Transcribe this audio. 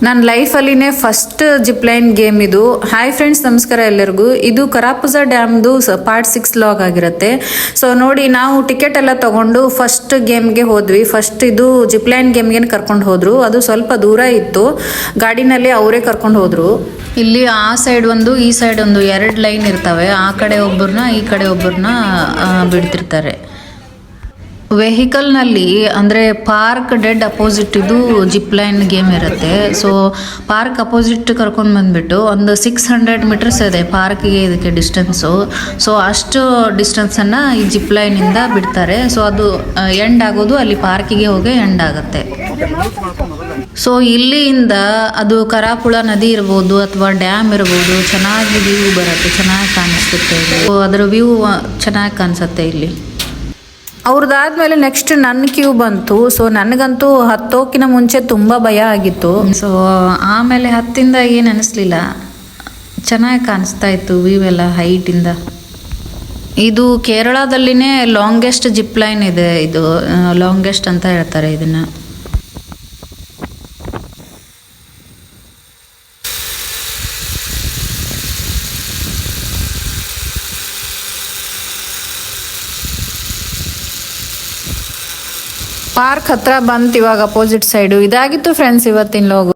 ನನ್ನ ಲೈಫಲ್ಲಿನೇ first zipline game ಇದು. Hi friends, ನಮಸ್ಕಾರ ಎಲ್ಲರಿಗೂ. ಇದು ಕರಾಪುಜ ಡ್ಯಾಮ್ದು ಪಾರ್ಟ್ 6 ಲಾಗ್ ಆಗಿರುತ್ತೆ. ಸೊ ನೋಡಿ, ನಾವು ಟಿಕೆಟ್ ಎಲ್ಲ ತಗೊಂಡು ಫಸ್ಟ್ ಗೇಮ್ಗೆ ಹೋದ್ವಿ. ಫಸ್ಟ್ ಇದು ಜಿಪ್ಲೈನ್ ಗೇಮ್ಗೆ ಕರ್ಕೊಂಡು ಹೋದ್ರು. ಅದು ಸ್ವಲ್ಪ ದೂರ ಇತ್ತು, ಗಾಡಿನಲ್ಲಿ ಅವರೇ ಕರ್ಕೊಂಡು ಹೋದ್ರು. ಇಲ್ಲಿ ಆ ಸೈಡ್ ಒಂದು, ಈ ಸೈಡ್ ಒಂದು 2 ಲೈನ್ ಇರ್ತವೆ. ಆ ಕಡೆ ಒಬ್ಬರನ್ನ, ಈ ಕಡೆ ಒಬ್ಬರನ್ನ ಬಿಡ್ತಿರ್ತಾರೆ. ವೆಹಿಕಲ್ನಲ್ಲಿ ಅಂದರೆ ಪಾರ್ಕ್ ಡೆಡ್ ಅಪೋಸಿಟ್ ಇದು ಜಿಪ್ಲೈನ್ ಗೇಮ್ ಇರುತ್ತೆ. ಸೊ ಪಾರ್ಕ್ ಅಪೋಸಿಟ್ ಕರ್ಕೊಂಡು ಬಂದುಬಿಟ್ಟು ಒಂದು 600 ಮೀಟರ್ಸ್ ಇದೆ ಪಾರ್ಕಿಗೆ ಇದಕ್ಕೆ ಡಿಸ್ಟೆನ್ಸು. ಸೊ ಅಷ್ಟು ಡಿಸ್ಟೆನ್ಸನ್ನು ಈ ಜಿಪ್ಲೈನಿಂದ ಬಿಡ್ತಾರೆ. ಸೊ ಅದು ಎಂಡ್ ಆಗೋದು ಅಲ್ಲಿ ಪಾರ್ಕಿಗೆ ಹೋಗಿ ಎಂಡ್ ಆಗುತ್ತೆ. ಸೊ ಇಲ್ಲಿಂದ ಅದು ಕರಾಪುಳ ನದಿ ಇರ್ಬೋದು ಅಥವಾ ಡ್ಯಾಮ್ ಇರ್ಬೋದು, ಚೆನ್ನಾಗಿ ವ್ಯೂ ಬರುತ್ತೆ, ಚೆನ್ನಾಗಿ ಕಾಣಿಸುತ್ತೆ. ಸೊ ಅದರ ವ್ಯೂ ಚೆನ್ನಾಗಿ ಕಾಣಿಸುತ್ತೆ ಇಲ್ಲಿ. ಅವ್ರದ್ದಾದ್ಮೇಲೆ ನೆಕ್ಸ್ಟ್ ನನ್ನ ಕ್ಯೂ ಬಂತು. ಸೊ ನನಗಂತೂ ಹತ್ತೋಕಿನ ಮುಂಚೆ ತುಂಬ ಭಯ ಆಗಿತ್ತು. ಸೊ ಆಮೇಲೆ ಹತ್ತಿಂದ ಏನು ಅನಿಸ್ಲಿಲ್ಲ, ಚೆನ್ನಾಗಿ ಕಾಣಿಸ್ತಾ ಇತ್ತು ವ್ಯೂ ಎಲ್ಲ ಹೈಟಿಂದ. ಇದು ಕೇರಳದಲ್ಲಿನೇ ಲಾಂಗೆಸ್ಟ್ ಜಿಪ್ಲೈನ್ ಇದೆ. ಇದು ಲಾಂಗೆಸ್ಟ್ ಅಂತ ಹೇಳ್ತಾರೆ ಇದನ್ನು. ಪಾರ್ಕ್ ಹತ್ರ ಬಂತು ಇವಾಗ ಅಪೋಸಿಟ್ ಸೈಡು. ಇದಾಗಿತ್ತು ಫ್ರೆಂಡ್ಸ್ ಇವತ್ತಿನ ಲಾಗು.